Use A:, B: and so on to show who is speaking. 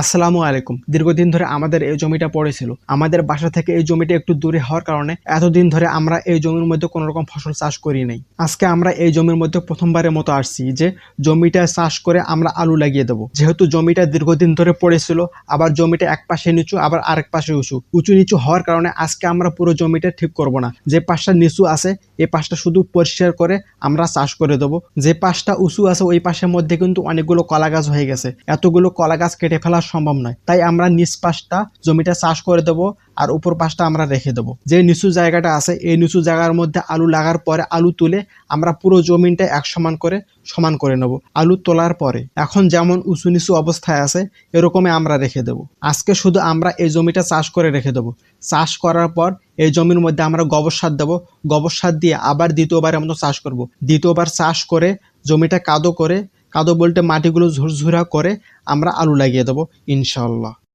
A: আসসালামু আলাইকুম। দীর্ঘদিন ধরে আমাদের এই জমিটা পড়েছিল। আমাদের বাসা থেকে এই জমিটা একটু দূরে হওয়ার কারণে এতদিন ধরে আমরা এই জমির মধ্যে কোনো রকম ফসল চাষ করি নাই। আজকে আমরা এই জমির মধ্যে প্রথমবারের মতো আসছি যে জমিটা চাষ করে আমরা আলু লাগিয়ে দেবো। যেহেতু জমিটা দীর্ঘদিন ধরে পড়েছিল, আবার জমিটা এক পাশে নিচু আবার আরেক পাশে উঁচু উঁচু নিচু হওয়ার কারণে আজকে আমরা পুরো জমিটা ঠিক করব না। যে পাশটা নিচু আছে এই পাশটা শুধু পরিষ্কার করে আমরা চাষ করে দেবো। যে পাশটা উঁচু আছে ওই পাশের মধ্যে কিন্তু অনেকগুলো কলা গাছ হয়ে গেছে, এতগুলো কলা গাছ কেটে ফেলা সম্ভব নয়। তাই আমরা নিচ পাশটা জমিটা চাষ করে দেবো আর উপর পাশটা আমরা রেখে দেবো। যে নিচু জায়গাটা আছে এই নিচু জায়গার মধ্যে আলু লাগার পরে আলু তুলে আমরা পুরো জমিটা এক সমান করে নেব। আলু তোলার পরে এখন যেমন উঁচু নিচু অবস্থায় আছে এরকমই আমরা রেখে দেবো। আজকে শুধু আমরা এই জমিটা চাষ করে রেখে দেবো। চাষ করার পর এই জমির মধ্যে আমরা গোবর সার দেবো। গোবর সার দিয়ে আবার দ্বিতীয়বারের মতো চাষ করব। দ্বিতীয়বার চাষ করে জমিটা কাদো বলতে মাটিগুলো ঝুরঝুরা করে আমরা আলু লাগিয়ে দেবো ইনশাআল্লাহ।